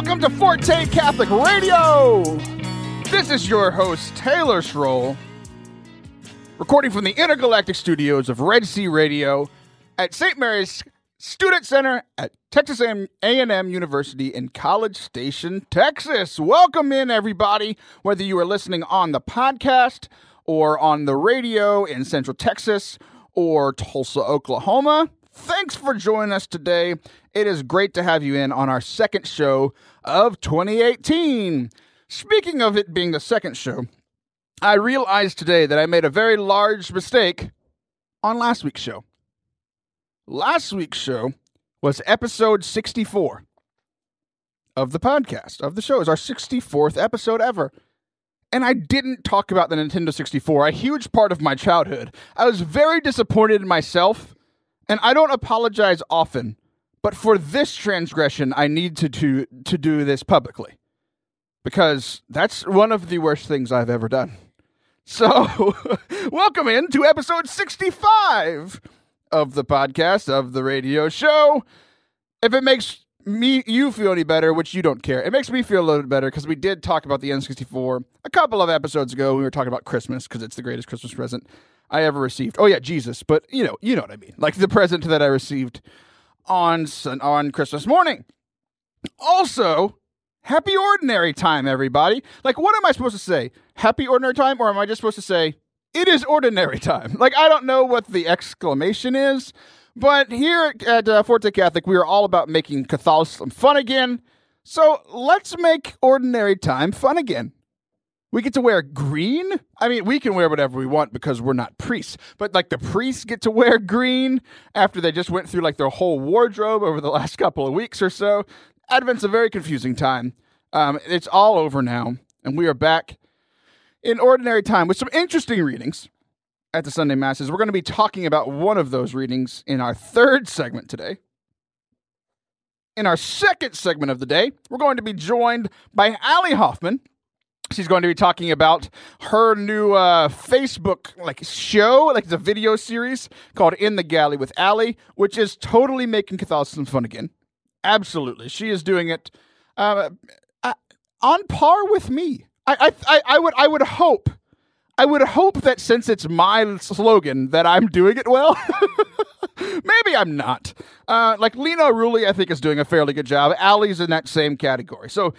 Welcome to Forte Catholic Radio! This is your host, Taylor Schroll, recording from the intergalactic studios of Red Sea Radio at St. Mary's Student Center at Texas A&M University in College Station, Texas. Welcome in, everybody, whether you are listening on the podcast or on the radio in Central Texas or Tulsa, Oklahoma. Thanks for joining us today. It is great to have you in on our second show of 2018. Speaking of it being the second show, I realized today that I made a very large mistake on last week's show. Last week's show was episode 64 of the podcast, of the show. It's our 64th episode ever. And I didn't talk about the Nintendo 64, a huge part of my childhood. I was very disappointed in myself, and I don't apologize often, but for this transgression, I need to do this publicly, because that's one of the worst things I've ever done. So, welcome in to episode 65 of the podcast, of the radio show. If it makes you feel any better, which you don't care, it makes me feel a little bit better, because we did talk about the N64 a couple of episodes ago. We were talking about Christmas, because it's the greatest Christmas present I ever received. Oh yeah, Jesus, but you know what I mean. Like the present that I received on Christmas morning. Also, happy ordinary time, everybody. Like, what am I supposed to say? Happy ordinary time, or am I just supposed to say, it is ordinary time? Like, I don't know what the exclamation is, but here at Forte Catholic, we are all about making Catholicism fun again. So let's make ordinary time fun again. We get to wear green. I mean, we can wear whatever we want because we're not priests. But like the priests get to wear green after they just went through like their whole wardrobe over the last couple of weeks or so. Advent's a very confusing time. It's all over now, and we are back in ordinary time with some interesting readings at the Sunday Masses. We're going to be talking about one of those readings in our third segment today. In our second segment of the day, we're going to be joined by Allie Hoffman. She's going to be talking about her new Facebook show, the video series called In the Galley with Allie, which is totally making Catholicism fun again. Absolutely. She is doing it on par with me. I would hope that since it's my slogan that I'm doing it well. Maybe I'm not. Lena Rulli, I think, is doing a fairly good job. Allie's in that same category. So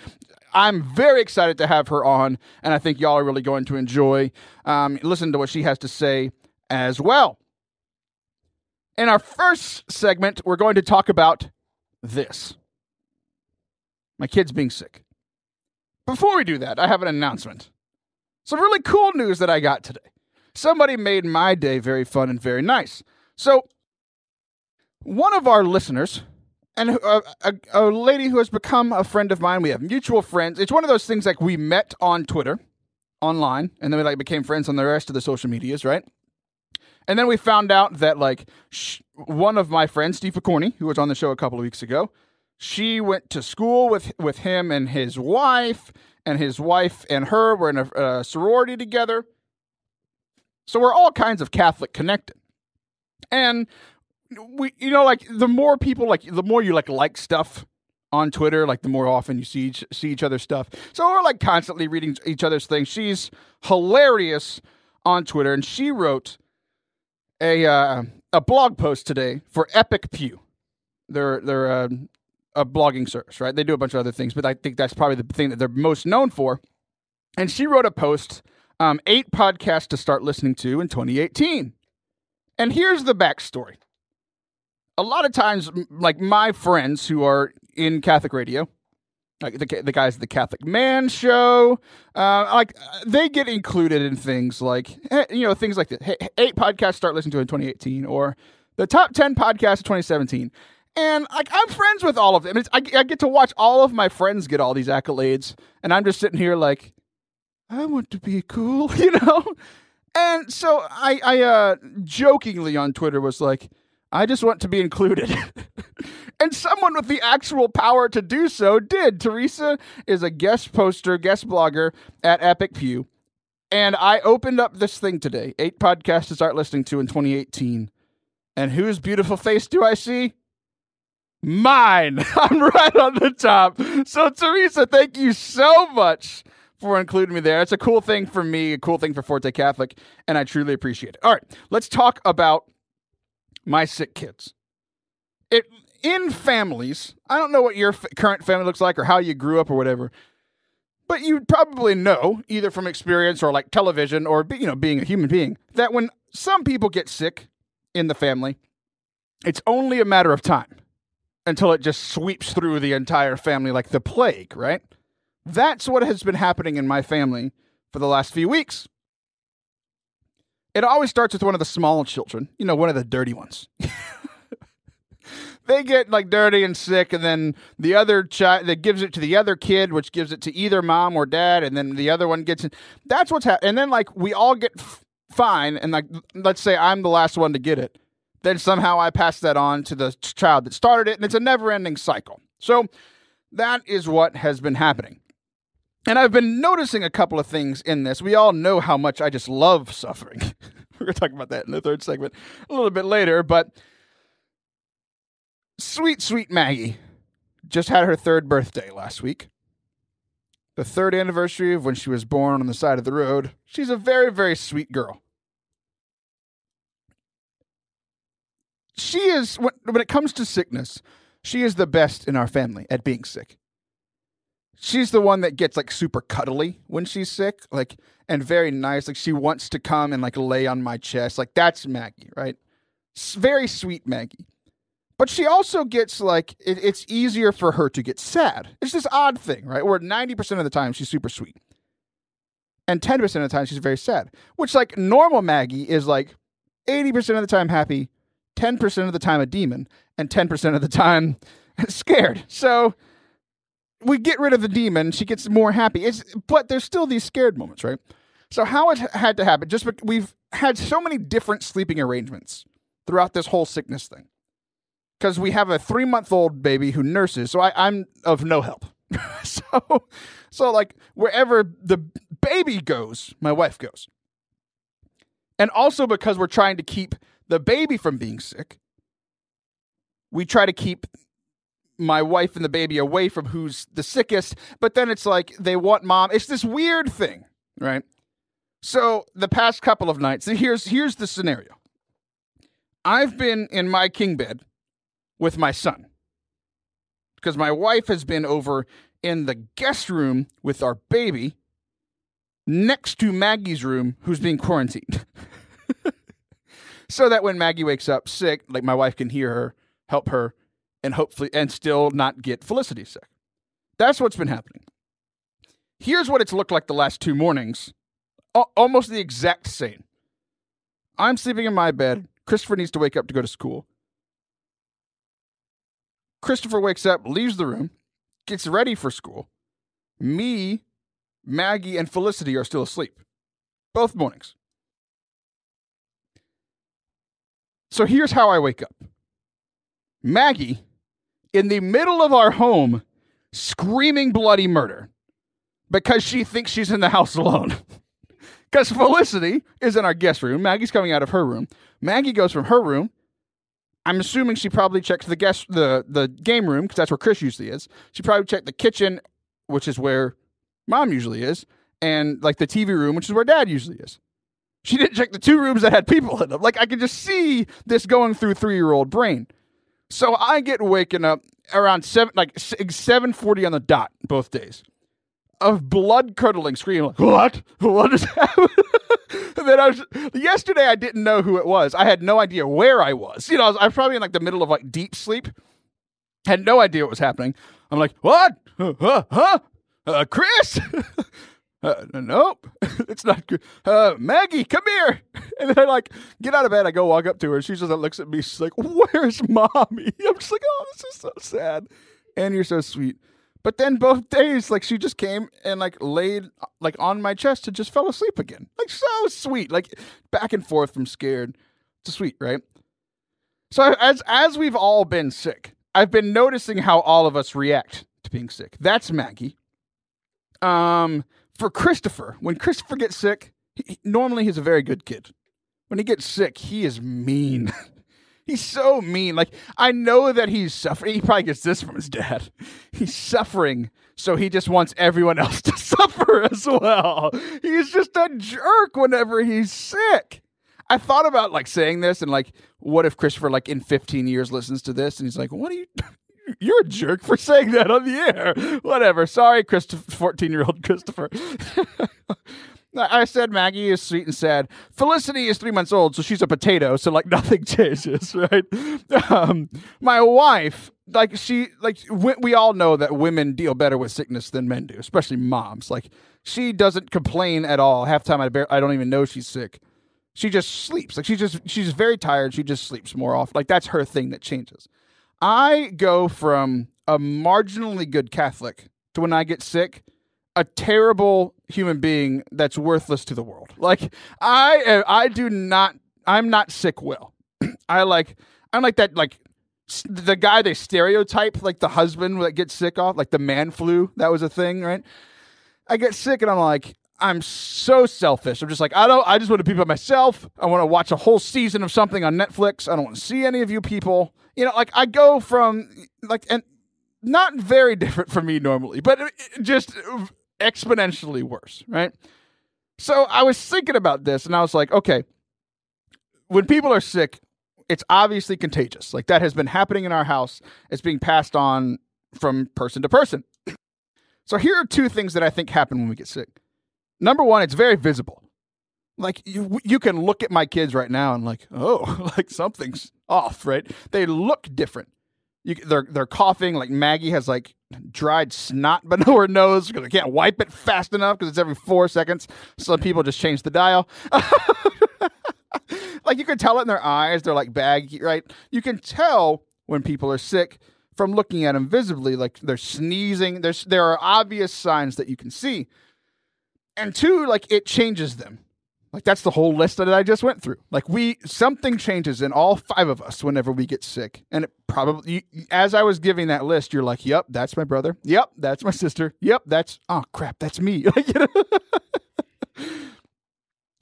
I'm very excited to have her on, and I think y'all are really going to enjoy listening to what she has to say as well. In our first segment, we're going to talk about this. My kid's being sick. Before we do that, I have an announcement. Some really cool news that I got today. Somebody made my day very fun and very nice. So, one of our listeners, and a lady who has become a friend of mine, we have mutual friends. It's one of those things like we met on Twitter, online, and then we became friends on the rest of the social medias, right? And then we found out that one of my friends, Steve Picorni, who was on the show a couple of weeks ago, she went to school with him and his wife and her were in a sorority together. So we're all kinds of Catholic connected. And we, the more people, the more you like stuff on Twitter, the more often you see each other's stuff. So we're constantly reading each other's things. She's hilarious on Twitter, and she wrote a blog post today for Epic Pew. They're a blogging service, right? They do a bunch of other things, but I think that's probably the thing that they're most known for. And she wrote a post, 8 podcasts to start listening to in 2018. And here's the backstory. A lot of times, my friends who are in Catholic radio, the guys at the Catholic Man Show, they get included in things things like this. Hey, 8 podcasts start listening to in 2018, or the top 10 podcasts of 2017. And I'm friends with all of them. I get to watch all of my friends get all these accolades, and I'm just sitting here I want to be cool, And so I jokingly on Twitter was I just want to be included. And someone with the actual power to do so did. Teresa is a guest blogger at Epic Pew. And I opened up this thing today, 8 podcasts to start listening to in 2018. And whose beautiful face do I see? Mine. I'm right on the top. So, Teresa, thank you so much for including me there. It's a cool thing for me, a cool thing for Forte Catholic, and I truly appreciate it. All right, let's talk about my sick kids. In families, I don't know what your current family looks like or how you grew up or whatever, but you probably know, either from experience or like television or being a human being, that when some people get sick in the family, it's only a matter of time until it just sweeps through the entire family like the plague, right? That's what has been happening in my family for the last few weeks. It always starts with one of the small children, one of the dirty ones. They get like dirty and sick, and then the other child that gives it to the other kid, which gives it to either mom or dad, and then the other one gets it. That's what's happening. And then like we all get fine, and like let's say I'm the last one to get it. Then somehow I pass that on to the child that started it, and it's a never-ending cycle. So that is what has been happening. And I've been noticing a couple of things in this. We all know how much I just love suffering. We're going to talk about that in the third segment a little bit later, but sweet, sweet Maggie just had her third birthday last week. The third anniversary of when she was born on the side of the road. She's a very, very sweet girl. She is, when it comes to sickness, she is the best in our family at being sick. She's the one that gets like super cuddly when she's sick, like, and very nice. Like she wants to come and like lay on my chest. Like that's Maggie, right? Very sweet Maggie. But she also gets like, it's easier for her to get sad. It's this odd thing, right? Where 90% of the time she's super sweet. And 10% of the time she's very sad. Which like normal Maggie is like 80% of the time happy, 10% of the time a demon, and 10% of the time scared. So we get rid of the demon, she gets more happy. But there's still these scared moments, right? So how it had to happen, just because we've had so many different sleeping arrangements throughout this whole sickness thing. Because we have a 3-month-old baby who nurses, so I'm of no help. so like wherever the baby goes, my wife goes. And also because we're trying to keep the baby from being sick, we try to keep my wife and the baby away from who's the sickest, but then it's like they want mom. It's this weird thing, right? So the past couple of nights, here's the scenario. I've been in my king bed with my son because my wife has been over in the guest room with our baby next to Maggie's room who's being quarantined. So that when Maggie wakes up sick, like my wife can hear her, help her, and hopefully, and still not get Felicity sick. That's what's been happening. Here's what it's looked like the last 2 mornings. Almost the exact same. I'm sleeping in my bed. Christopher needs to wake up to go to school. Christopher wakes up, leaves the room, gets ready for school. Me, Maggie, and Felicity are still asleep. Both mornings. So here's how I wake up. Maggie, in the middle of our home, screaming bloody murder because she thinks she's in the house alone. Because Felicity is in our guest room. Maggie's coming out of her room. Maggie goes from her room. I'm assuming she probably checked the game room, because that's where Chris usually is. She probably checked the kitchen, which is where Mom usually is, and like the TV room, which is where Dad usually is. She didn't check the 2 rooms that had people in them. Like I could just see this going through 3-year-old brain. So I get waken up around 7:40 on the dot both days of blood curdling screaming like, what is happening? And then yesterday I didn't know who it was. I had no idea where I was. I was probably in like the middle of like deep sleep. Had no idea what was happening. I'm like, what? Chris? Nope, it's not good. Maggie, come here. And then I like get out of bed. I go walk up to her. She just looks at me. She's like, where's mommy? I'm just like, oh, this is so sad. And you're so sweet. But then both days, like she just came and like laid like on my chest and just fell asleep again. Like so sweet. Like back and forth from scared to sweet, right? So as we've all been sick, I've been noticing how all of us react to being sick. That's Maggie. For Christopher, when Christopher gets sick, normally he's a very good kid. When he gets sick, he is mean. He's so mean. Like, I know that he's suffering. He probably gets this from his dad. He's suffering, so he just wants everyone else to suffer as well. He's just a jerk whenever he's sick. I thought about, like, saying this, and, like, what if Christopher, like, in 15 years listens to this, and he's like, what are you... You're a jerk for saying that on the air. Whatever. Sorry, 14-year-old Christopher. I said Maggie is sweet and sad. Felicity is 3 months old, so she's a potato, so, like, nothing changes, right? My wife, like, we all know that women deal better with sickness than men do, especially moms. Like, she doesn't complain at all. Half the time I don't even know she's sick. She just sleeps. Like, she's very tired. She just sleeps more often. Like, that's her thing that changes. I go from a marginally good Catholic to, when I get sick, a terrible human being that's worthless to the world. Like, I'm not sick well. I'm like that, like, the guy they stereotype, like the husband that gets sick off, like the man flu. That was a thing, right? I get sick and I'm like, I'm so selfish. I'm just like, I just want to be by myself. I want to watch a whole season of something on Netflix. I don't want to see any of you people. You know, like, I go from, like, and not very different from me normally, but just exponentially worse, right? So I was thinking about this, and I was like, okay, when people are sick, it's obviously contagious. Like, that has been happening in our house. It's being passed on from person to person. So here are two things that I think happen when we get sick. Number one, it's very visible. Like, you can look at my kids right now and, like, oh, like, something's off, right? They look different. They're coughing. Like, Maggie has, like, dried snot below her nose because I can't wipe it fast enough because it's every 4 seconds. Some people just change the dial. Like, you can tell it in their eyes. They're, like, baggy, right? You can tell when people are sick from looking at them visibly. Like, they're sneezing. There are obvious signs that you can see. And two, like, it changes them. Like, that's the whole list that I just went through. Like, something changes in all 5 of us whenever we get sick. And it probably, as I was giving that list, you're like, yep, that's my brother. Yep, that's my sister. Yep, oh crap, that's me. You know?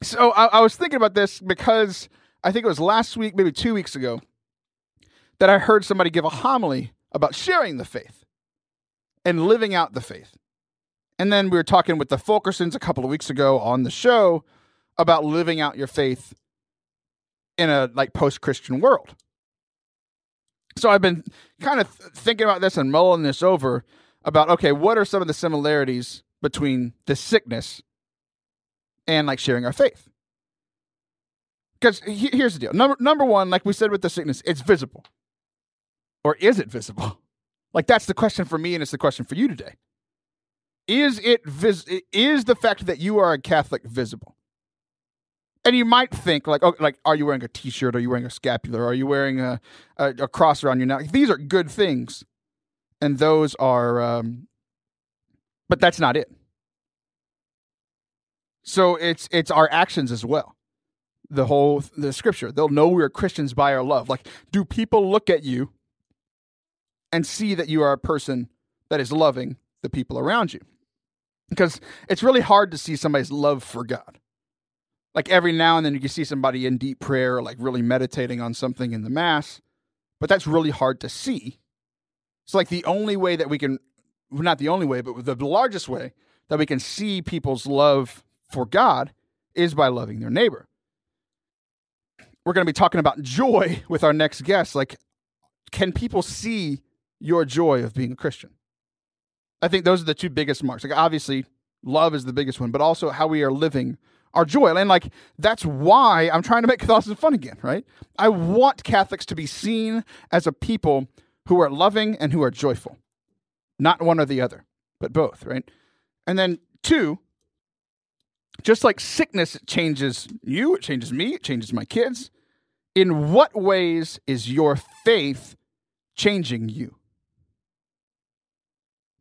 So I was thinking about this because I think it was last week, maybe 2 weeks ago, that I heard somebody give a homily about sharing the faith and living out the faith. And then we were talking with the Fulkersons a couple of weeks ago on the show about living out your faith in a, like, post-Christian world. So I've been kind of thinking about this and mulling this over about, okay, what are some of the similarities between the sickness and, like, sharing our faith? Because here's the deal. Number one, like we said with the sickness, it's visible. Or is it visible? Like, that's the question for me, and it's the question for you today. Is the fact that you are a Catholic visible? And you might think, like, oh, like, are you wearing a T-shirt? Are you wearing a scapular? Are you wearing a cross around your neck? These are good things, and those are, but that's not it. So it's our actions as well. The scripture, they'll know we are Christians by our love. Like, do people look at you and see that you are a person that is loving the people around you? Because it's really hard to see somebody's love for God. Like, every now and then you can see somebody in deep prayer or, like, really meditating on something in the Mass, but that's really hard to see. It's like the only way that we can, not the only way, but the largest way that we can see people's love for God is by loving their neighbor. We're going to be talking about joy with our next guest. Like, can people see your joy of being a Christian? I think those are the two biggest marks. Like, obviously, love is the biggest one, but also how we are living our joy. And, like, that's why I'm trying to make Catholicism fun again, right? I want Catholics to be seen as a people who are loving and who are joyful. Not one or the other, but both, right? And then two, just like sickness changes you, it changes me, it changes my kids. In what ways is your faith changing you?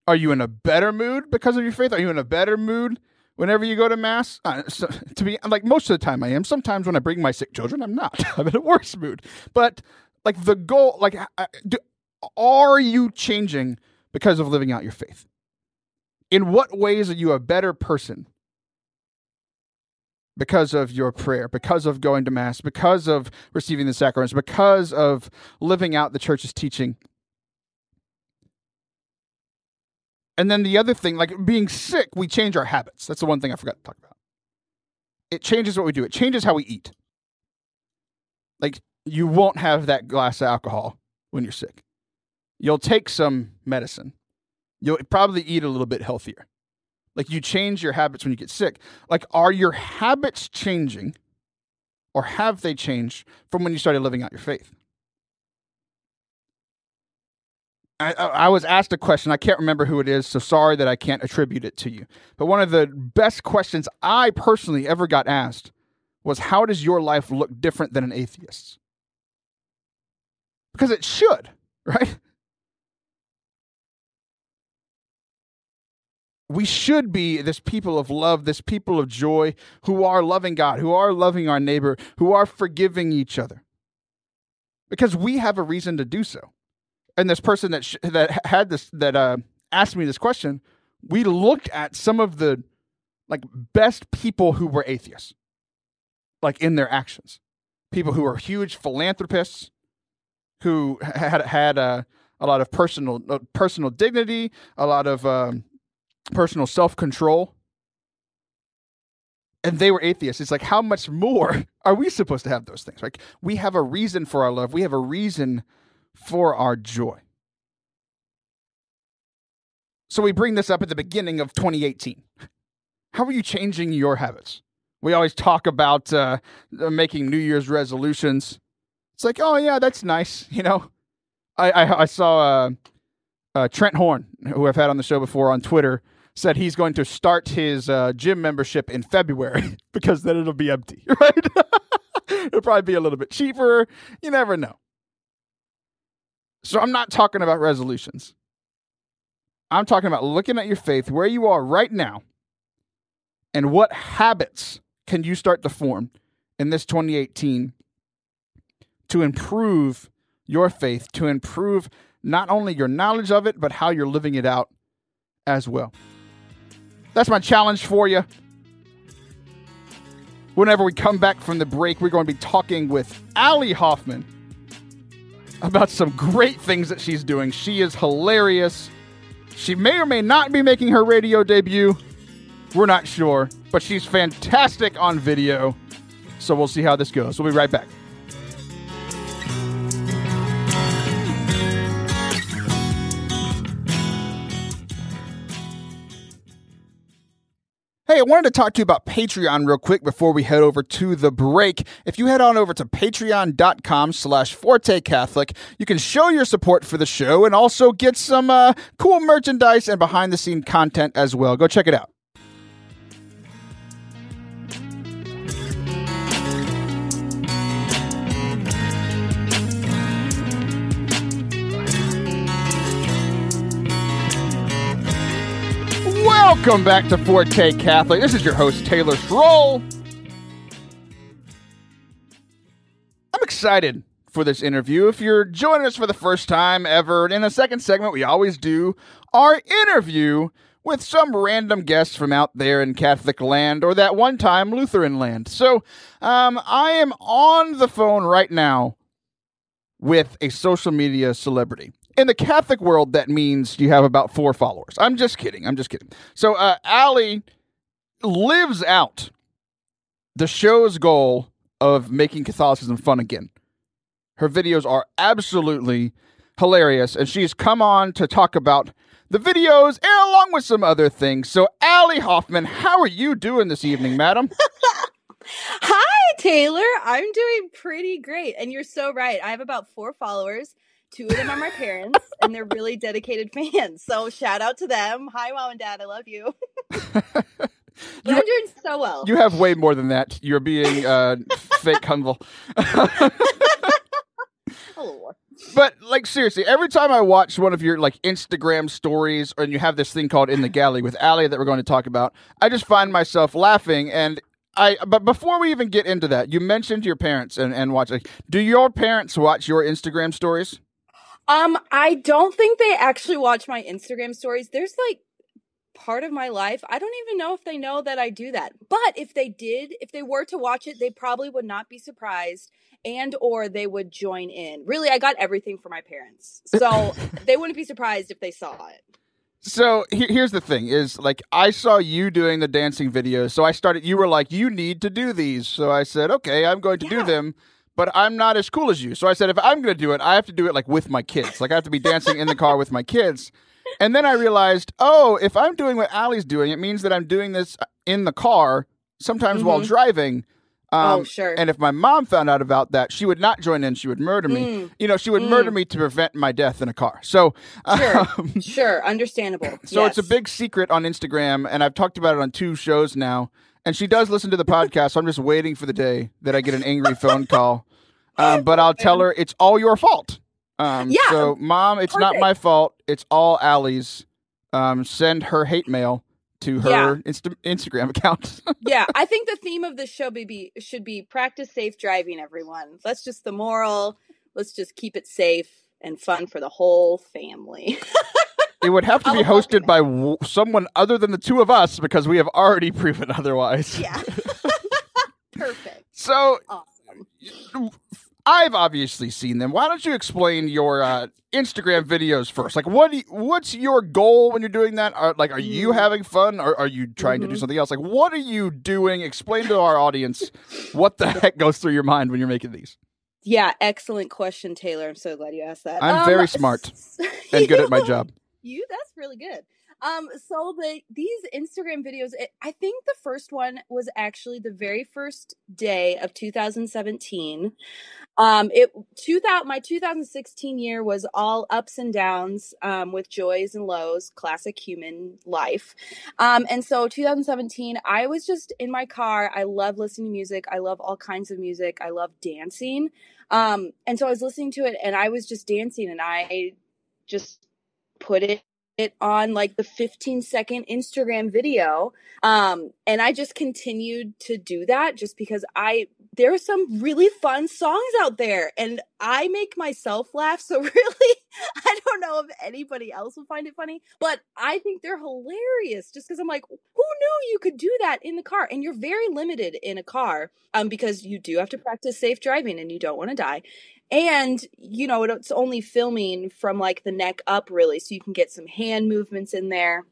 Are you in a better mood because of your faith? Are you in a better mood whenever you go to Mass? To be, like, most of the time I am. Sometimes when I bring my sick children, I'm not. I'm in a worse mood. But, like, the goal, like, are you changing because of living out your faith? In what ways are you a better person because of your prayer, because of going to Mass, because of receiving the sacraments, because of living out the church's teaching. And then the other thing, like being sick, we change our habits. That's the one thing I forgot to talk about. It changes what we do. It changes how we eat. Like, you won't have that glass of alcohol when you're sick. You'll take some medicine. You'll probably eat a little bit healthier. Like, you change your habits when you get sick. Like, are your habits changing, or have they changed from when you started living out your faith? I was asked a question. I can't remember who it is, so sorry that I can't attribute it to you. But one of the best questions I personally ever got asked was, how does your life look different than an atheist's? Because it should, right? We should be this people of love, this people of joy, who are loving God, who are loving our neighbor, who are forgiving each other. Because we have a reason to do so. And this person that asked me this question, we looked at some of the best people who were atheists, like in their actions. People who are huge philanthropists, who had a lot of personal dignity, a lot of personal self-control, and they were atheists. It's like, how much more are we supposed to have those things? Like, we have a reason for our love. We have a reason for our joy. So we bring this up at the beginning of 2018. How are you changing your habits? We always talk about making New Year's resolutions. It's like, oh yeah, that's nice. You know, I saw Trent Horn, who I've had on the show before, on Twitter, said he's going to start his gym membership in February because then it'll be empty, right? It'll probably be a little bit cheaper. You never know. So I'm not talking about resolutions. I'm talking about looking at your faith, where you are right now, and what habits can you start to form in this 2018 to improve your faith, to improve not only your knowledge of it, but how you're living it out as well. That's my challenge for you. Whenever we come back from the break, we're going to be talking with Allie Hoffman about some great things that she's doing. She is hilarious. She may or may not be making her radio debut. We're not sure, but she's fantastic on video. So we'll see how this goes. We'll be right back. Hey, I wanted to talk to you about Patreon real quick before we head over to the break. If you head on over to patreon.com/Forte Catholic, you can show your support for the show and also get some cool merchandise and behind-the-scene content as well. Go check it out. Welcome back to Forte Catholic. This is your host, Taylor Schroll. I'm excited for this interview. If you're joining us for the first time ever, in the second segment, we always do our interview with some random guests from out there in Catholic land, or that one time Lutheran land. So I am on the phone right now with a social media celebrity. In the Catholic world, that means you have about 4 followers. I'm just kidding. So Allie lives out the show's goal of making Catholicism fun again. Her videos are absolutely hilarious, and she's come on to talk about the videos and along with some other things. So Allie Hoffman, how are you doing this evening, madam? Hi, Taylor. I'm doing pretty great. And you're so right. I have about 4 followers. 2 of them are my parents, and they're really dedicated fans. So shout out to them. Hi, Mom and Dad. I love you. I'm doing so well. You have way more than that. You're being fake humble. A little more. But seriously, every time I watch one of your Instagram stories, and you have this thing called In the Galley with Allie that we're going to talk about, I just find myself laughing. And but before we even get into that, you mentioned your parents and watch. Do your parents watch your Instagram stories? I don't think they actually watch my Instagram stories. There's part of my life. I don't even know if they know that I do that. But if they were to watch it, they probably would not be surprised, and or they would join in. Really, I got everything for my parents. So they wouldn't be surprised if they saw it. So here's the thing is, like, I saw you doing the dancing videos. So you were like, you need to do these. So I said, okay, I'm going to do them, but I'm not as cool as you. So I said, if I'm going to do it, I have to do it like with my kids. Like I have to be dancing in the car with my kids. And then I realized, if I'm doing what Allie's doing, it means that I'm doing this in the car, sometimes while driving. Sure. And if my mom found out about that, she would not join in. She would murder me. She would murder me to prevent my death in a car. So, sure. Understandable. So It's a big secret on Instagram, and I've talked about it on 2 shows now. And she does listen to the podcast, so I'm just waiting for the day that I get an angry phone call. But I'll tell her it's all your fault. So, Mom, it's not my fault. It's all Allie's. Send her hate mail to her Instagram account. Yeah, I think the theme of this show should be practice safe driving, everyone. That's just the moral. Let's just keep it safe and fun for the whole family. It would have to be hosted by someone other than the 2 of us, because we have already proven otherwise. Yeah. Perfect. So, awesome. I've obviously seen them. Why don't you explain your Instagram videos first? Like, what's your goal when you're doing that? Are you having fun, or are you trying to do something else? Like, what are you doing? Explain to our audience what the heck goes through your mind when you're making these. Yeah, excellent question, Taylor. I'm so glad you asked that. I'm very smart and good at my job. That's really good. So these Instagram videos, I think the first one was actually the very first day of 2017. My 2016 year was all ups and downs, with joys and lows, classic human life. And so 2017, I was just in my car. I love listening to music. I love all kinds of music. I love dancing. And so I was listening to it, and I was just dancing, and I just put it on like the 15-second Instagram video. And I just continued to do that just because there are some really fun songs out there, and I make myself laugh. So really, I don't know if anybody else will find it funny, but I think they're hilarious just because I'm like, who knew you could do that in the car? And you're very limited in a car, because you do have to practice safe driving and you don't want to die. And, it's only filming from like the neck up really. So you can get some hand movements in there.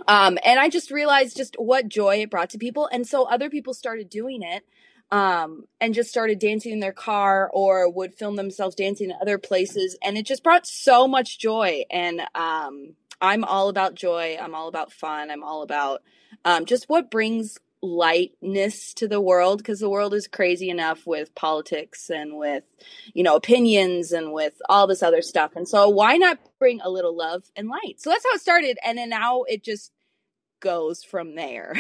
And I just realized just what joy it brought to people. And so other people started doing it, and just started dancing in their car, or would film themselves dancing in other places. And it just brought so much joy. And, I'm all about joy. I'm all about fun. I'm all about, just what brings lightness to the world, because the world is crazy enough with politics and with, opinions and with all this other stuff. And so why not bring a little love and light? So that's how it started. And then now it just goes from there.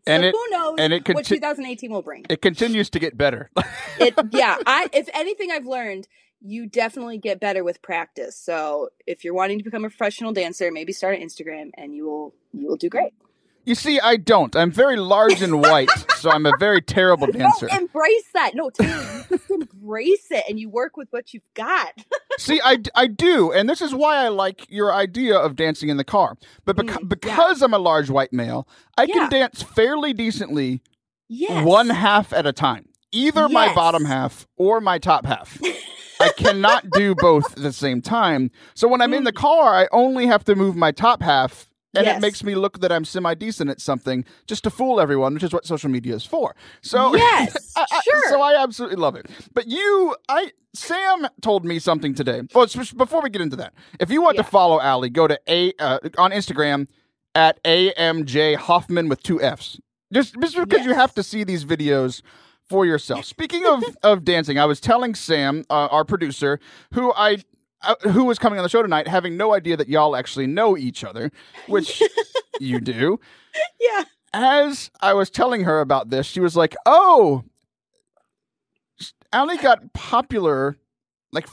So who knows what 2018 will bring. It continues to get better. If anything I've learned, you definitely get better with practice. So if you're wanting to become a professional dancer, maybe start an Instagram and you will do great. You see, I don't. I'm very large and white, so I'm a very terrible dancer. No, embrace that. No, Taylor, you just embrace it, and you work with what you've got. See, I do, and this is why I like your idea of dancing in the car. But because I'm a large white male, I can dance fairly decently one half at a time. Either my bottom half or my top half. I cannot do both at the same time. So when I'm in the car, I only have to move my top half. And it makes me look that I'm semi-decent at something just to fool everyone, which is what social media is for. So, sure. So I absolutely love it. But Sam told me something today. Well, before we get into that, if you want to follow Allie, go to on Instagram at AMJ Hoffman with 2 Fs. Just because you have to see these videos for yourself. Speaking of dancing, I was telling Sam, our producer, who was coming on the show tonight, having no idea that y'all actually know each other, which you do. Yeah. As I was telling her about this, she was like, "Oh, Allie got popular. Like,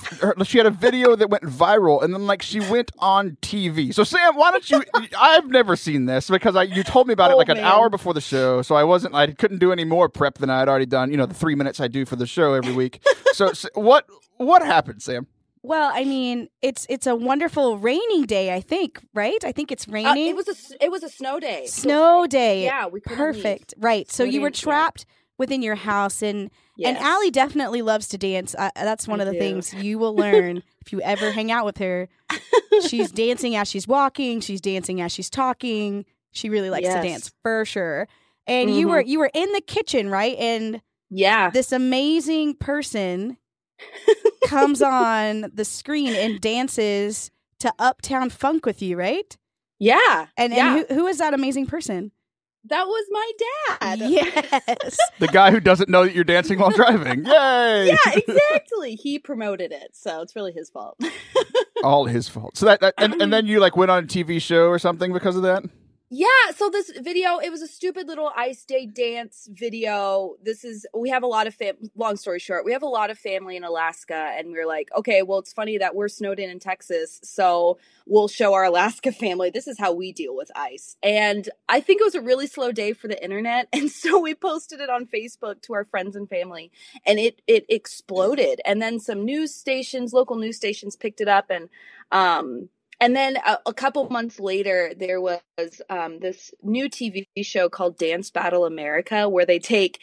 she had a video that went viral, and then she went on TV." So, Sam, why don't you? I've never seen this because you told me about it an hour before the show, so I couldn't do any more prep than I had already done. The 3 minutes I do for the show every week. So what happened, Sam? Well, I mean, it's a wonderful rainy day, I think, right? I think it's raining. It was a snow day. Snow day. Yeah, we couldn't Perfect. leave. Right. So We you were didn't- trapped within your house, and Allie definitely loves to dance. That's one of the things you will learn if you ever hang out with her. She's dancing as she's walking. She's dancing as she's talking. She really likes to dance for sure. And you were in the kitchen, right? And this amazing person comes on the screen and dances to Uptown Funk with you, right? Yeah. And who is that amazing person? That was my dad. Yes. The guy who doesn't know that you're dancing while driving. Yay! Yeah, exactly. He promoted it, so it's really his fault. All his fault. So and then you like went on a TV show or something because of that? Yeah, so this video, it was a stupid little Ice Day dance video. We have a lot of, long story short, we have a lot of family in Alaska, and we were like, okay, well, it's funny that we're snowed in Texas, so we'll show our Alaska family. This is how we deal with ice. And I think it was a really slow day for the internet, and so we posted it on Facebook to our friends and family, and it exploded. And then some local news stations picked it up, and then a couple months later, there was this new TV show called Dance Battle America, where they take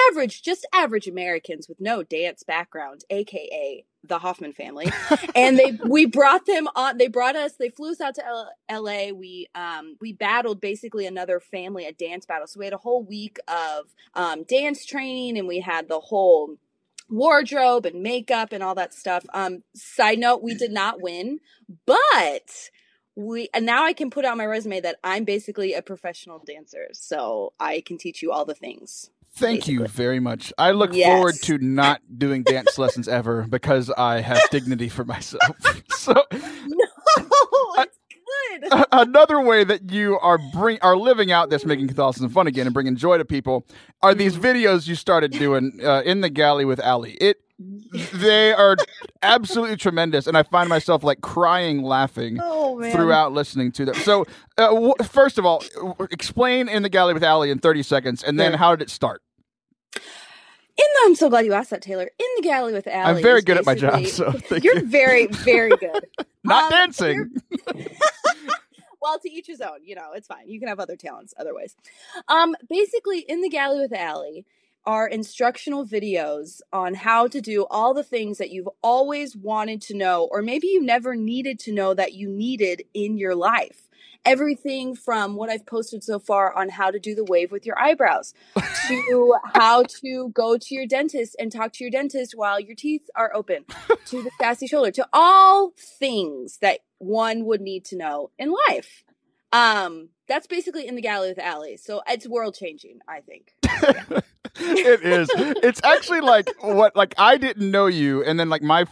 average Americans with no dance background, aka the Hoffman family, and we brought them on. They flew us out to LA. We battled basically another family at dance battle. So we had a whole week of dance training, and we had the whole wardrobe and makeup and all that stuff. Side note, we did not win, but and now I can put on my resume that I'm basically a professional dancer, so I can teach you all the things. Thank you very much. I look forward to not doing dance lessons ever because I have dignity for myself. So no, it's good. Another way that you are living out this making Catholicism fun again and bringing joy to people are these videos you started doing in the galley with Allie. They are absolutely tremendous, and I find myself like crying, laughing throughout listening to them. So, first of all, explain In the Galley with Allie in 30 seconds, and then how did it start? I'm so glad you asked that, Taylor. In the Galley with Allie. I'm very good at my job, so you're very, very good. Not dancing. Well, to each his own. It's fine. You can have other talents other ways. Basically, In the Galley with Allie are instructional videos on how to do all the things that you've always wanted to know, or maybe you never needed to know that you needed in your life. Everything from what I've posted so far on how to do the wave with your eyebrows to how to go to your dentist and talk to your dentist while your teeth are open, to the sassy shoulder, to all things that one would need to know in life. That's basically In the Galley with Allie. So it's world changing, I think. Yeah. It is. It's actually like I didn't know you, and then like my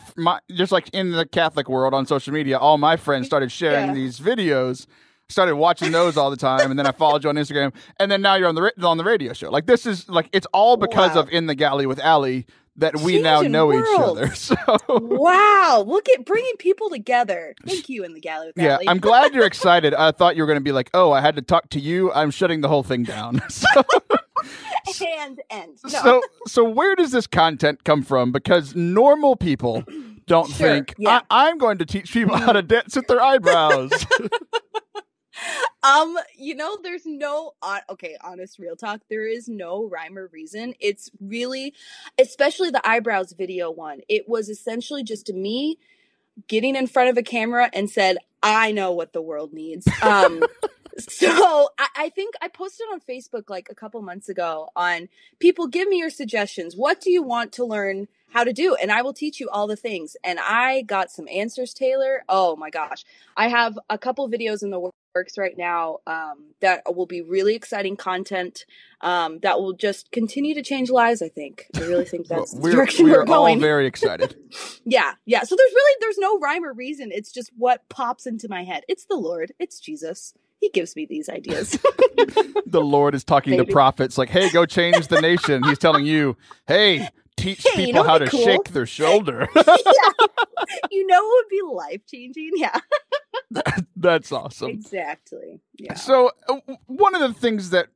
just like in the Catholic world on social media, all my friends started sharing these videos, started watching those all the time, and then I followed you on Instagram, and then now you're on the radio show. Like this is like it's all because of In the Galley with Allie that we now know each other. So wow, look at bringing people together. Thank you, In the Galley with Allie. Yeah, I'm glad you're excited. I thought you were going to be like, oh, I had to talk to you. I'm shutting the whole thing down. And end. No. So where does this content come from? Because normal people don't think I'm going to teach people how to dance with their eyebrows. There's no honest real talk. There is no rhyme or reason. It's really, especially the eyebrows video one. It was essentially just me getting in front of a camera and said, I know what the world needs. So I think I posted on Facebook like a couple months ago on people, give me your suggestions. What do you want to learn how to do? And I will teach you all the things. And I got some answers, Taylor. Oh my gosh. I have a couple videos in the works right now that will be really exciting content that will just continue to change lives, I think. I really think that's the direction we're going. All very excited. Yeah. So there's no rhyme or reason. It's just what pops into my head. It's the Lord. It's Jesus. He gives me these ideas. The Lord is talking to prophets like, hey, go change the nation. He's telling you, hey, teach people how to shake their shoulder. Yeah. You know what would be life-changing? Yeah. That's awesome. Exactly. Yeah. So one of the things that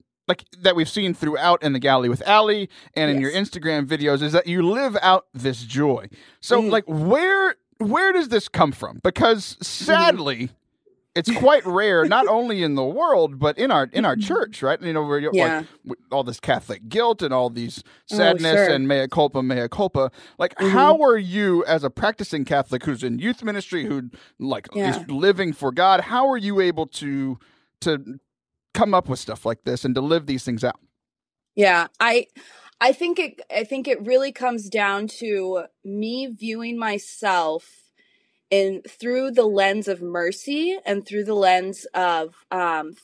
we've seen throughout In the Galley with Allie and in your Instagram videos is that you live out this joy. So like where where does this come from? Because sadly, it's quite rare, not only in the world, but in our church, right? You know, where like, all this Catholic guilt and all these sadness and mea culpa, mea culpa. Like, how are you, as a practicing Catholic who's in youth ministry, who is living for God, how are you able to come up with stuff like this and to live these things out? Yeah, I think it really comes down to me viewing myself through the lens of mercy and through the lens of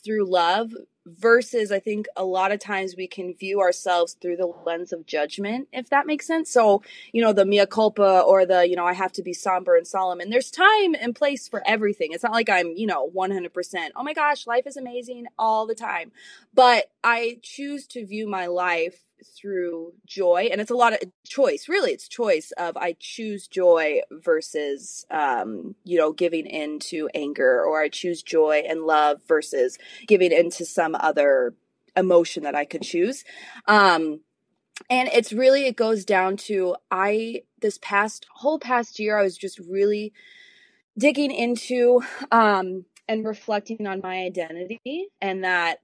through love, versus I think a lot of times we can view ourselves through the lens of judgment, if that makes sense. So, you know, the mea culpa or the, you know, I have to be somber and solemn, and there's time and place for everything. It's not like I'm, you know, 100%, oh my gosh, life is amazing all the time. But I choose to view my life through joy, and it's a lot of choice. Really, it's choice of I choose joy versus you know, giving into anger, or I choose joy and love versus giving into some other emotion that I could choose. And it's really, it goes down to this whole past year I was just really digging into and reflecting on my identity, and that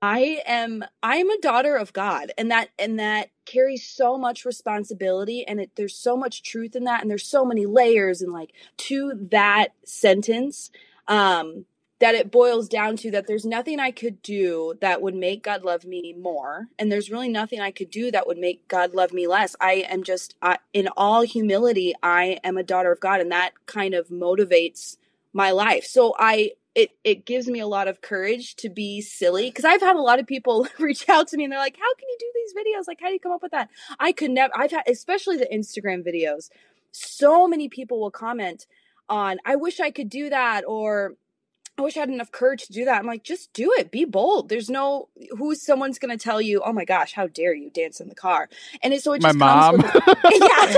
I am a daughter of God, and that carries so much responsibility, and there's so much truth in that, and there's so many layers and like to that sentence that it boils down to that there's nothing I could do that would make God love me more, and there's really nothing I could do that would make God love me less. I am just in all humility, I am a daughter of God, and that kind of motivates my life. So it gives me a lot of courage to be silly, because I've had a lot of people reach out to me and they're like, how can you do these videos? Like, how do you come up with that? I could never. I've had, especially the Instagram videos, so many people will comment on, I wish I could do that, or I wish I had enough courage to do that. I'm like, just do it. Be bold. There's someone's going to tell you, oh my gosh, how dare you dance in the car? And it just my mom. Comes from, yeah,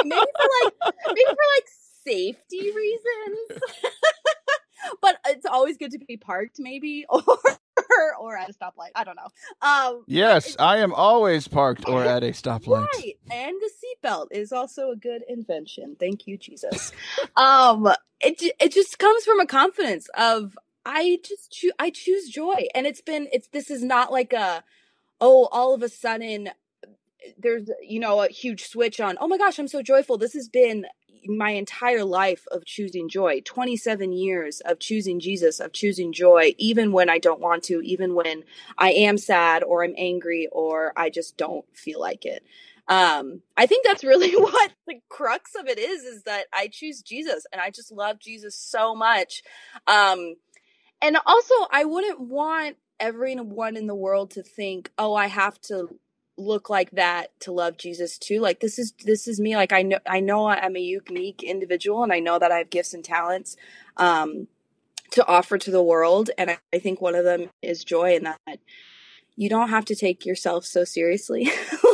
maybe for like safety reasons. But it's always good to be parked, maybe, or at a stoplight. I don't know. Yes, I am always parked or at a stoplight. Right, and the seatbelt is also a good invention. Thank you, Jesus. It just comes from a confidence of I choose joy, and this is not like all of a sudden there's, you know, a huge switch on, oh my gosh, I'm so joyful. This has been my entire life of choosing joy, 27 years of choosing Jesus, of choosing joy, even when I don't want to, even when I am sad or I'm angry or I just don't feel like it. I think that's really what the crux of it is that I choose Jesus, and I just love Jesus so much. And also I wouldn't want everyone in the world to think, oh, I have to look like that to love Jesus too. Like, this is me. Like, I know I'm a unique individual, and I know that I have gifts and talents to offer to the world, and I think one of them is joy, and that you don't have to take yourself so seriously.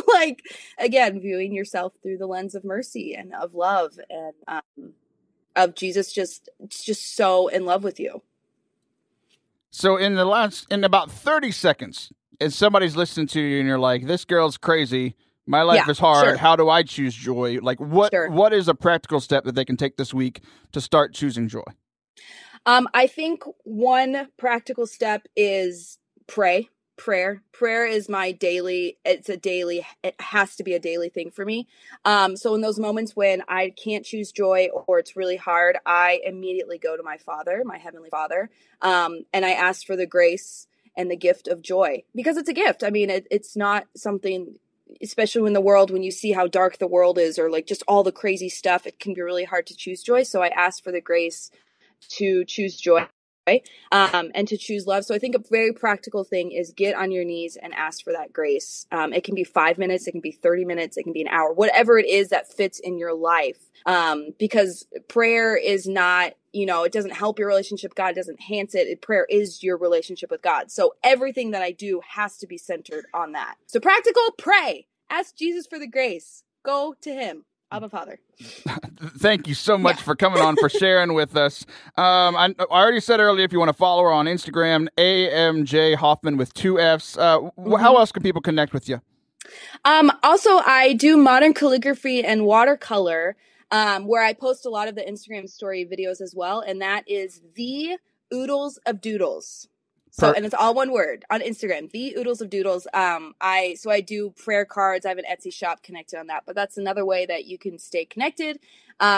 Like, again, viewing yourself through the lens of mercy and of love, and of Jesus just so in love with you. So in about 30 seconds, if somebody's listening to you and you're like, this girl's crazy, my life is hard, how do I choose joy? Like, what is a practical step that they can take this week to start choosing joy? I think one practical step is pray. Prayer is my daily, it has to be a daily thing for me. So in those moments when I can't choose joy or it's really hard, I immediately go to my Father, my Heavenly Father, and I ask for the grace and the gift of joy, because it's a gift. I mean, it's not something, especially in the world, when you see how dark the world is, or like just all the crazy stuff, it can be really hard to choose joy. So I ask for the grace to choose joy, and to choose love. So I think a very practical thing is get on your knees and ask for that grace. It can be 5 minutes, it can be 30 minutes, it can be an hour, whatever it is that fits in your life. Because prayer is not, it doesn't help your relationship with God, it doesn't enhance it. Prayer is your relationship with God. So everything that I do has to be centered on that. So practical, pray. Ask Jesus for the grace. Go to him. Abba Father. Thank you so much for coming on, for sharing with us. I already said earlier, if you want to follow her on Instagram, AMJ Hoffman with 2 Fs. How else can people connect with you? Also, I do modern calligraphy and watercolor. where I post a lot of the Instagram story videos as well. And that is the Oodles of Doodles. So, and it's all one word on Instagram, the Oodles of Doodles. I do prayer cards. I have an Etsy shop connected on that, but that's another way that you can stay connected.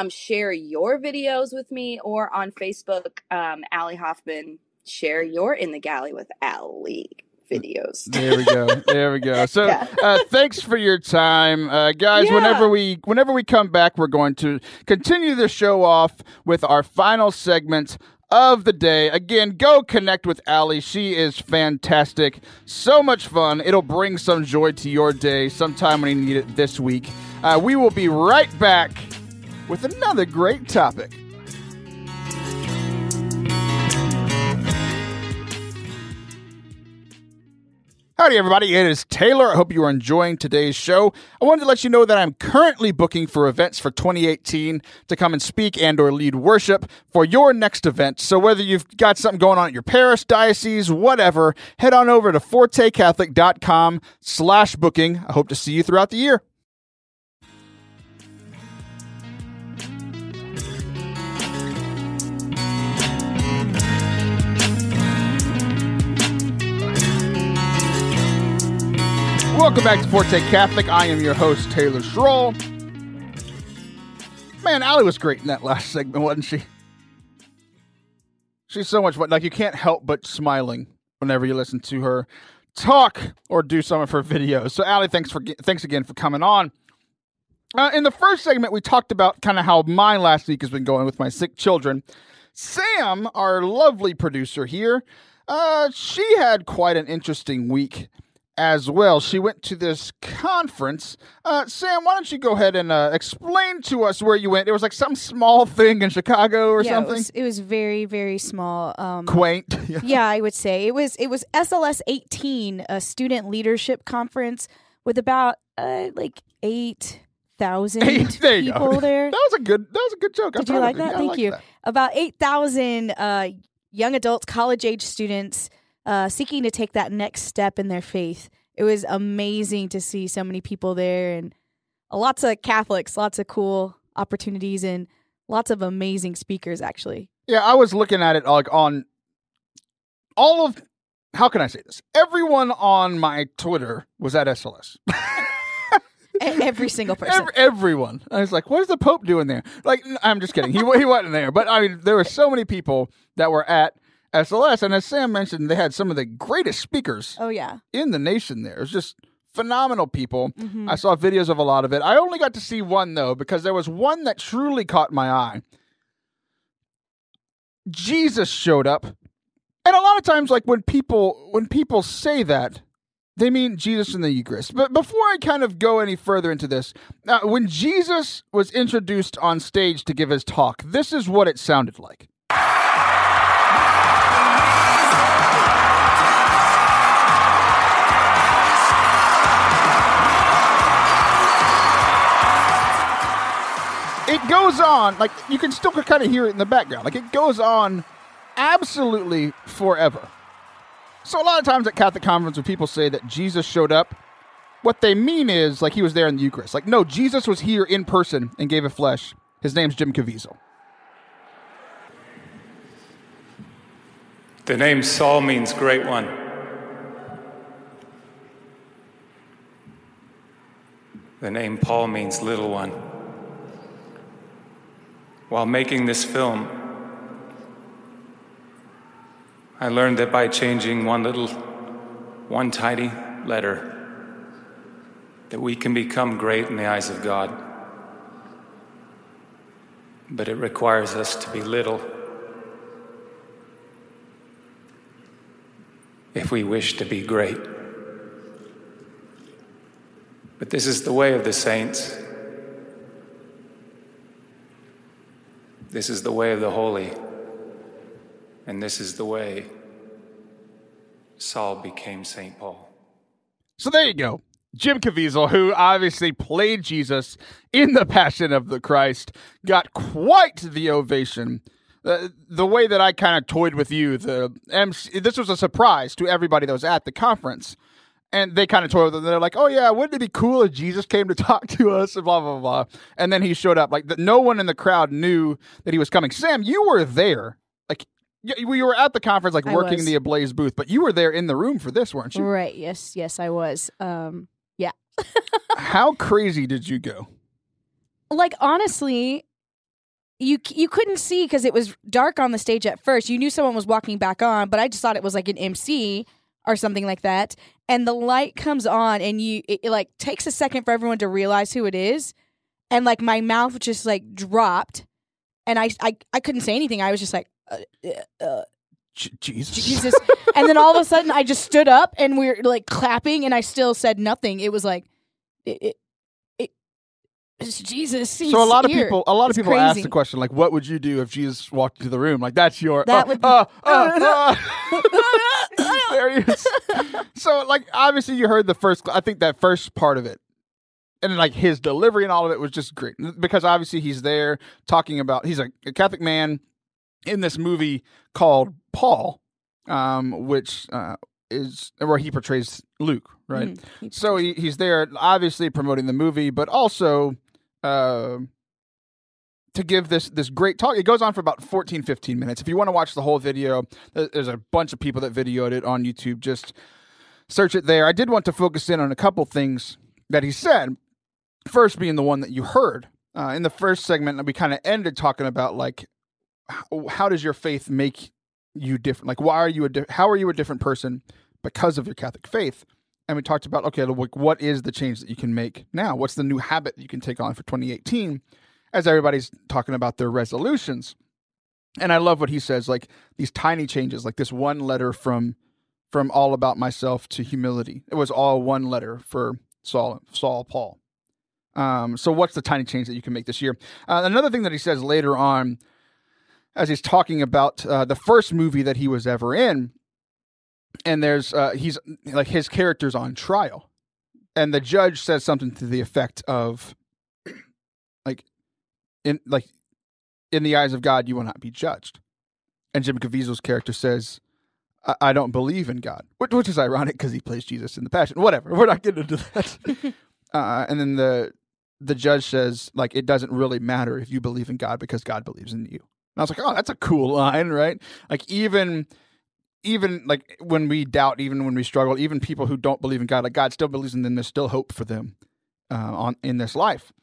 Share your videos with me, or on Facebook, Allie Hoffman, share your In the Galley with Allie videos. There we go. So, thanks for your time, guys. Whenever we come back, we're going to continue the show off with our final segment of the day. Again, go connect with Allie. She is fantastic. So much fun. It'll bring some joy to your day sometime when you need it this week. We will be right back with another great topic. Howdy, everybody. It is Taylor. I hope you are enjoying today's show. I wanted to let you know that I'm currently booking for events for 2018 to come and speak and or lead worship for your next event. So whether you've got something going on at your parish, diocese, whatever, head on over to fortecatholic.com/booking. I hope to see you throughout the year. Welcome back to Forte Catholic. I am your host, Taylor Schroll. Man, Allie was great in that last segment, wasn't she? She's so much fun. Like, you can't help but smiling whenever you listen to her talk or do some of her videos. So, Allie, thanks again for coming on. In the first segment, we talked about kind of how my last week has been going with my sick children. Sam, our lovely producer here, she had quite an interesting week as well. She went to this conference. Sam, why don't you go ahead and explain to us where you went? It was like some small thing in Chicago or something? It was very, very small. Quaint. Yeah, I would say. It was SLS18, a student leadership conference with about 8,000 people there. That was a good joke. Did you like that? Thank you. That. About 8,000 young adults, college-age students seeking to take that next step in their faith. It was amazing to see so many people there, and lots of Catholics, lots of cool opportunities, and lots of amazing speakers, actually. Yeah, I was looking at it like on all of, how can I say this? Everyone on my Twitter was at SLS. Every single person. Everyone. I was like, what is the Pope doing there? Like, I'm just kidding. He wasn't there. But, I mean, there were so many people that were at SLS, and as Sam mentioned, they had some of the greatest speakers in the nation there. It was just phenomenal people. Mm-hmm. I saw videos of a lot of it. I only got to see one, though, because there was one that truly caught my eye. Jesus showed up. And a lot of times, like, when people say that, they mean Jesus in the Eucharist. But before I kind of go any further into this, when Jesus was introduced on stage to give his talk, this is what it sounded like. It goes on, like, you can still kind of hear it in the background. Like, it goes on absolutely forever. So a lot of times at Catholic conference, when people say that Jesus showed up, what they mean is, like, he was there in the Eucharist. Like, no, Jesus was here in person and gave a flesh. His name's Jim Caviezel. The name Saul means great one. The name Paul means little one. While making this film, I learned that by changing one tiny letter, that we can become great in the eyes of God. But it requires us to be little if we wish to be great. But this is the way of the saints. This is the way of the holy. And this is the way Saul became St. Paul. So there you go. Jim Caviezel, who obviously played Jesus in The Passion of the Christ, got quite the ovation. The way that I kind of toyed with you, this was a surprise to everybody that was at the conference. And they kind of told them, they're like, oh yeah, wouldn't it be cool if Jesus came to talk to us, and blah, blah, blah. And then he showed up. Like, no one in the crowd knew that he was coming. Sam, you were there. Like, we were at the conference, like, working the Ablaze booth, but you were there in the room for this, weren't you? Right. Yes, I was. Yeah. How crazy did you go? Like, honestly, you couldn't see because it was dark on the stage at first. You knew someone was walking back on, but I just thought it was like an MC or something like that. And the light comes on, and it like takes a second for everyone to realize who it is. And like my mouth just like dropped, and I couldn't say anything. I was just like, Jesus. And then all of a sudden I just stood up, and we were like clapping, and I still said nothing. It was like, it's Jesus. So a lot of people ask the question, like, what would you do if Jesus walked into the room? Like, that's your that would there he is. So like, obviously you heard I think that first part of it, and like his delivery and all of it was just great, because obviously he's there talking about, he's a Catholic man in this movie called Paul, which is where he portrays Luke, right? Mm-hmm. So he's there obviously promoting the movie, but also to give this great talk. It goes on for about 15 minutes. If you want to watch the whole video, there's a bunch of people that videoed it on YouTube. Just search it there. I did want to focus in on a couple things that he said. First being the one that you heard. In the first segment, we kind of ended talking about, like, how does your faith make you different? Like, how are you a different person because of your Catholic faith? And we talked about, okay, like, what is the change that you can make now? What's the new habit you can take on for 2018? As everybody's talking about their resolutions. And I love what he says, like, these tiny changes, like this one letter from all about myself to humility. It was all one letter for Saul Paul. So what's the tiny change that you can make this year? Another thing that he says later on, as he's talking about the first movie that he was ever in, and there's he's like, his character's on trial, and the judge says something to the effect of, in the eyes of God, you will not be judged. And Jim Caviezel's character says, I don't believe in God, which is ironic because he plays Jesus in The Passion. Whatever, we're not getting into that. And then the judge says, like, it doesn't really matter if you believe in God because God believes in you. And I was like, oh, that's a cool line, right? Like, even like when we doubt, even when we struggle, even people who don't believe in God, like, God still believes in them. There's still hope for them in this life.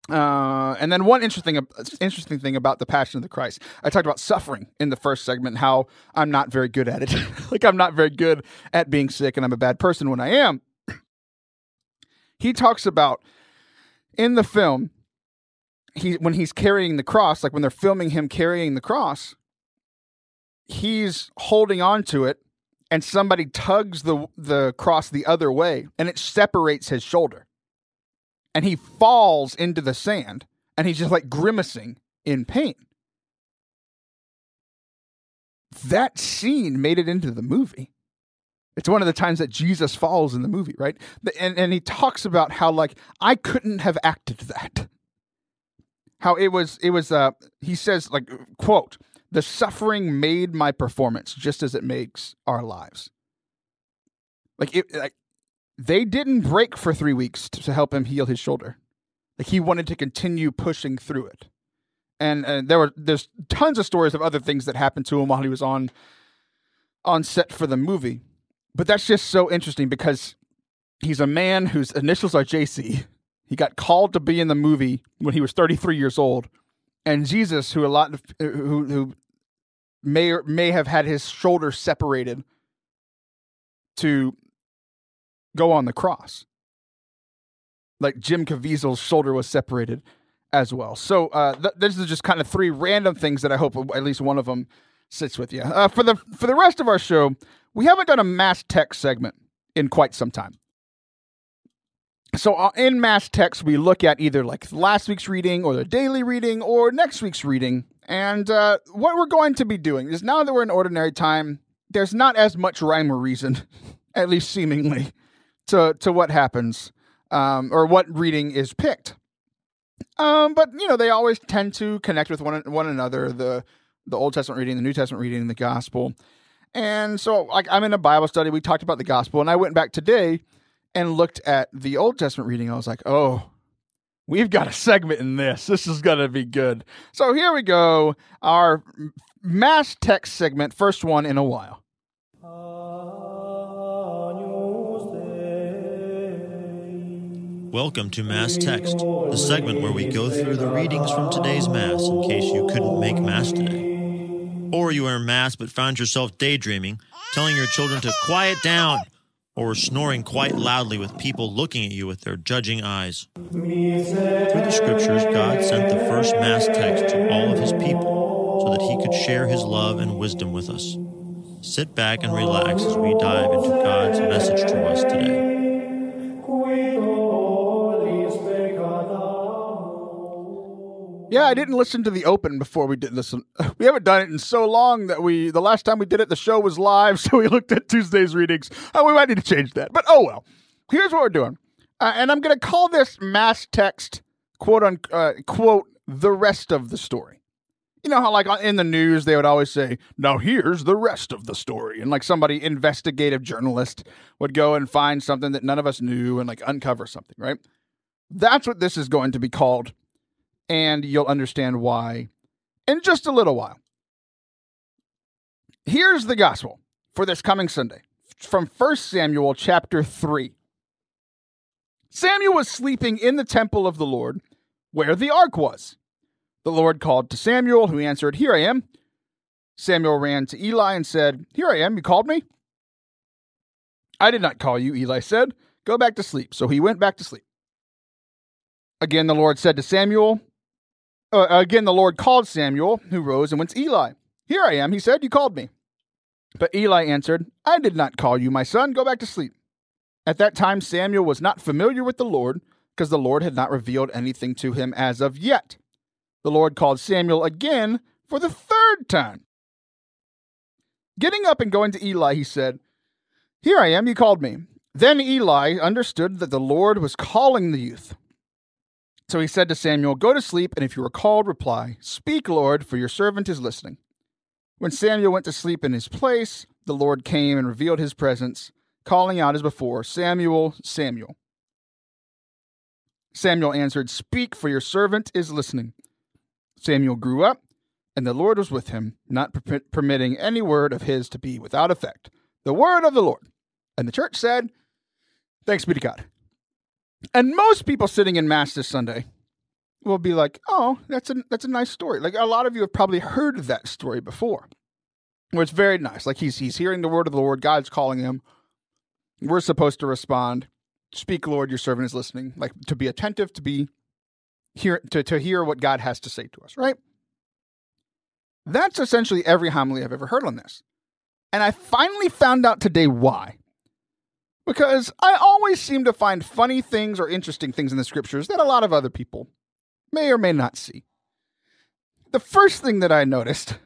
And then one interesting thing about the Passion of the Christ, I talked about suffering in the first segment, how I'm not very good at it. Like, I'm not very good at being sick, and I'm a bad person when I am. He talks about in the film, when he's carrying the cross, like when they're filming him carrying the cross, he's holding on to it, and somebody tugs the cross the other way, and it separates his shoulder. And he falls into the sand, and he's just like grimacing in pain. That scene made it into the movie. It's one of the times that Jesus falls in the movie, right? And he talks about how, like, I couldn't have acted that. How it was, he says, like, quote, the suffering made my performance just as it makes our lives. They didn't break for 3 weeks to help him heal his shoulder. Like, he wanted to continue pushing through it. And there's tons of stories of other things that happened to him while he was on set for the movie. But that's just so interesting because he's a man whose initials are JC. He got called to be in the movie when he was 33 years old. And Jesus, who may have had his shoulder separated to go on the cross. Like, Jim Caviezel's shoulder was separated as well. So this is just kind of three random things that I hope at least one of them sits with you. For the rest of our show, we haven't done a Mass Text segment in quite some time. So in Mass Text, we look at either like last week's reading or the daily reading or next week's reading. And what we're going to be doing is, now that we're in ordinary time, there's not as much rhyme or reason, at least seemingly, to what happens or what reading is picked. But, they always tend to connect with one another, the Old Testament reading, the New Testament reading, the Gospel. And so, like, I'm in a Bible study. We talked about the gospel, and I went back today and looked at the Old Testament reading. I was like, oh, we've got a segment in this. This is going to be good. So here we go. Our mass text segment, first one in a while. Welcome to Mass Text, the segment where we go through the readings from today's Mass in case you couldn't make Mass today. Or you are in Mass but found yourself daydreaming, telling your children to quiet down, or snoring quite loudly with people looking at you with their judging eyes. Through the Scriptures, God sent the first Mass text to all of His people so that He could share His love and wisdom with us. Sit back and relax as we dive into God's message to us today. Yeah, I didn't listen to the open before we did this. We haven't done it in so long that the last time we did it, the show was live, so we looked at Tuesday's readings. We might need to change that, but oh well. Here's what we're doing. And I'm going to call this mass text, quote unquote, the rest of the story. You know how, like, in the news, they would always say, now here's the rest of the story. And, like, somebody, investigative journalist, would go and find something that none of us knew and, like, uncover something, right? That's what this is going to be called. And you'll understand why in just a little while. Here's the gospel for this coming Sunday from 1 Samuel chapter 3. Samuel was sleeping in the temple of the Lord where the ark was. The Lord called to Samuel, who answered, "Here I am." Samuel ran to Eli and said, "Here I am, you called me?" "I did not call you," Eli said. "Go back to sleep." So he went back to sleep. Again, the Lord said to Samuel, Again, the Lord called Samuel, who rose and went to Eli. "Here I am," he said, "you called me." But Eli answered, "I did not call you, my son. Go back to sleep." At that time, Samuel was not familiar with the Lord, because the Lord had not revealed anything to him as of yet. The Lord called Samuel again for the third time. Getting up and going to Eli, he said, "Here I am, you called me." Then Eli understood that the Lord was calling the youth. So he said to Samuel, "Go to sleep, and if you are called, reply, 'Speak, Lord, for your servant is listening.'" When Samuel went to sleep in his place, the Lord came and revealed his presence, calling out as before, "Samuel, Samuel." Samuel answered, "Speak, for your servant is listening." Samuel grew up, and the Lord was with him, not permitting any word of his to be without effect. The word of the Lord. And the church said, "Thanks be to God." And most people sitting in Mass this Sunday will be like, "Oh, that's a nice story." Like, a lot of you have probably heard that story before, where it's very nice. Like, he's hearing the word of the Lord. God's calling him. We're supposed to respond, "Speak, Lord, your servant is listening." Like, to be attentive, to hear what God has to say to us, right? That's essentially every homily I've ever heard on this. And I finally found out today why. Because I always seem to find funny things or interesting things in the Scriptures that a lot of other people may or may not see. The first thing that I noticed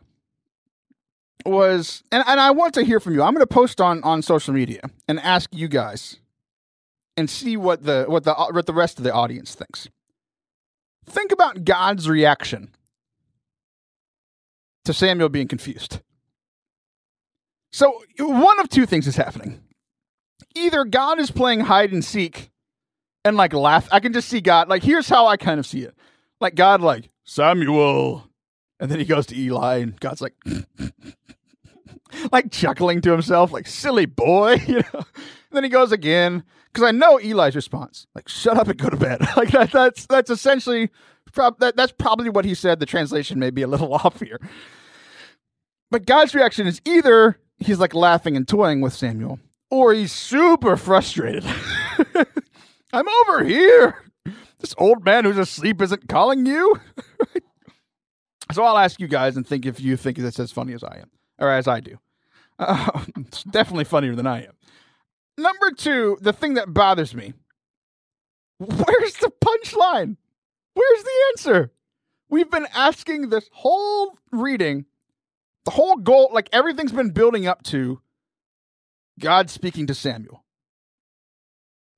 was, and I want to hear from you. I'm going to post on social media and ask you guys and see what the rest of the audience thinks. Think about God's reaction to Samuel being confused. So one of two things is happening. Either God is playing hide and seek and, like, laugh. I can just see God, like, here's how I kind of see it. Like, God, like, "Samuel." And then he goes to Eli and God's like, like, chuckling to himself, like, "Silly boy." You know? And then he goes again. Because I know Eli's response, like, "Shut up and go to bed." Like, that's essentially, that's probably what he said. The translation may be a little off here. But God's reaction is either he's, like, laughing and toying with Samuel, or he's super frustrated. "I'm over here. This old man who's asleep isn't calling you." So I'll ask you guys and think if you think it's as funny as I am, or as I do. It's definitely funnier than I am. Number two, the thing that bothers me. Where's the punchline? Where's the answer? We've been asking this whole reading, the whole goal, like, everything's been building up to God speaking to Samuel.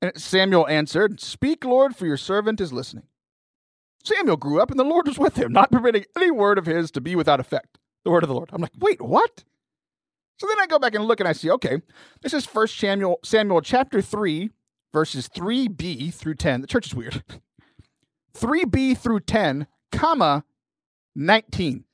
And Samuel answered, "Speak, Lord, for your servant is listening." Samuel grew up, and the Lord was with him, not permitting any word of his to be without effect. The word of the Lord. I'm like, wait, what? So then I go back and look and I see, okay, this is 1 Samuel chapter 3, verses 3b through 10. The church is weird. 3b through 10, comma, 19.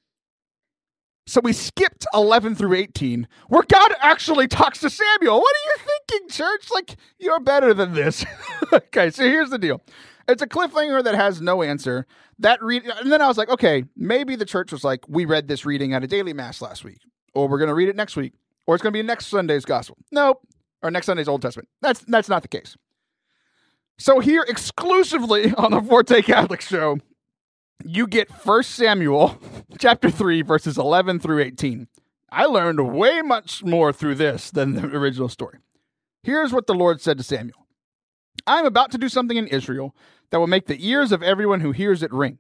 So we skipped 11 through 18, where God actually talks to Samuel. What are you thinking, church? Like, you're better than this. Okay, so here's the deal. It's a cliffhanger that has no answer. And then I was like, okay, maybe the church was like, we read this reading at a daily mass last week, or we're going to read it next week, or it's going to be next Sunday's gospel. Nope. Or next Sunday's Old Testament. That's not the case. So here, exclusively on the Forte Catholic Show, you get 1 Samuel chapter 3, verses 11 through 18. I learned way much more through this than the original story. Here's what the Lord said to Samuel. I am about to do something in Israel that will make the ears of everyone who hears it ring.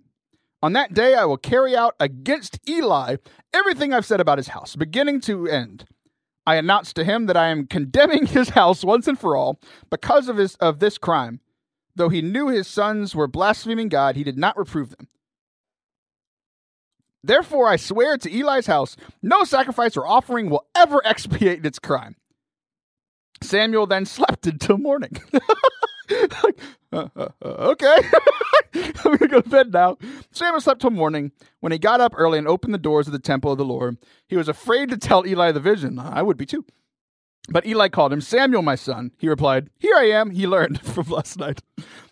On that day, I will carry out against Eli everything I've said about his house, beginning to end. I announced to him that I am condemning his house once and for all because of this crime. Though he knew his sons were blaspheming God, he did not reprove them. Therefore, I swear to Eli's house, no sacrifice or offering will ever expiate its crime. Samuel then slept until morning. Okay. I'm going to go to bed now. Samuel slept till morning. When he got up early and opened the doors of the temple of the Lord, he was afraid to tell Eli the vision. I would be too. But Eli called him, Samuel, my son. He replied, here I am. He learned from last night.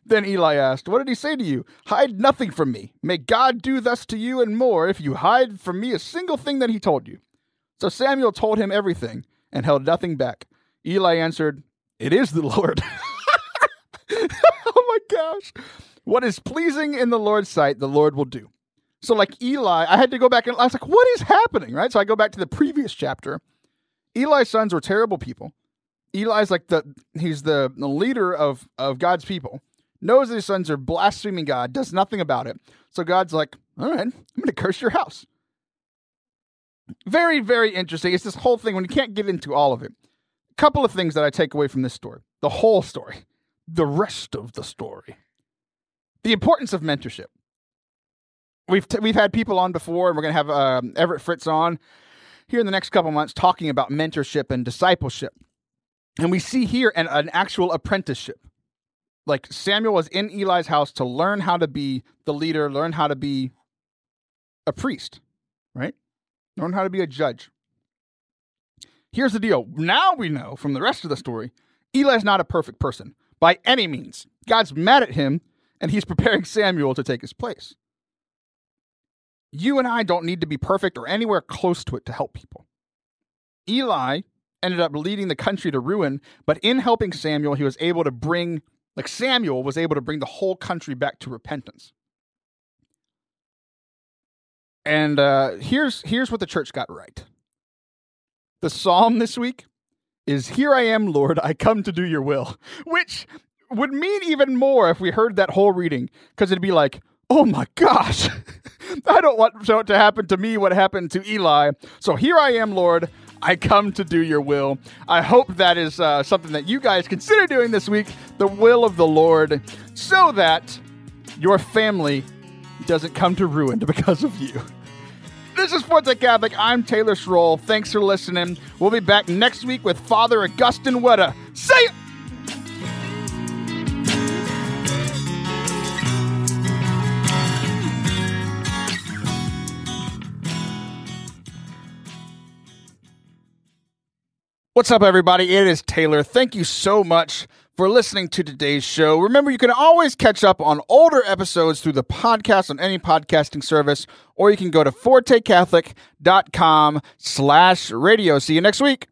Then Eli asked, what did he say to you? Hide nothing from me. May God do thus to you and more if you hide from me a single thing that he told you. So Samuel told him everything and held nothing back. Eli answered, it is the Lord. Oh my gosh. What is pleasing in the Lord's sight, the Lord will do. So like Eli, I had to go back and I was like, what is happening? Right? So I go back to the previous chapter. Eli's sons were terrible people. Eli's like he's the leader of God's people. Knows that his sons are blaspheming God, does nothing about it. So God's like, all right, I'm going to curse your house. Very, very interesting. It's this whole thing when you can't get into all of it. A couple of things that I take away from this story. The whole story. The rest of the story. The importance of mentorship. We've had people on before, and we're going to have Everett Fritz on here in the next couple months talking about mentorship and discipleship. And we see here an actual apprenticeship. Like Samuel was in Eli's house to learn how to be the leader, learn how to be a priest, right? Learn how to be a judge. Here's the deal. Now we know from the rest of the story, Eli's not a perfect person by any means. God's mad at him, and he's preparing Samuel to take his place. You and I don't need to be perfect or anywhere close to it to help people. Eli ended up leading the country to ruin, but in helping Samuel, he was able to bring the whole country back to repentance. And here's what the church got right. The psalm this week is, here I am, Lord, I come to do your will, which would mean even more if we heard that whole reading, because it'd be like, oh my gosh, I don't want to happen to me what happened to Eli. So here I am, Lord, I come to do your will. I hope that is something that you guys consider doing this week, the will of the Lord, so that your family doesn't come to ruin because of you. This is Forte Catholic. I'm Taylor Schroll. Thanks for listening. We'll be back next week with Father Augustine Wetta. See ya! What's up, everybody? It is Taylor. Thank you so much for listening to today's show. Remember, you can always catch up on older episodes through the podcast on any podcasting service, or you can go to fortecatholic.com/radio. See you next week.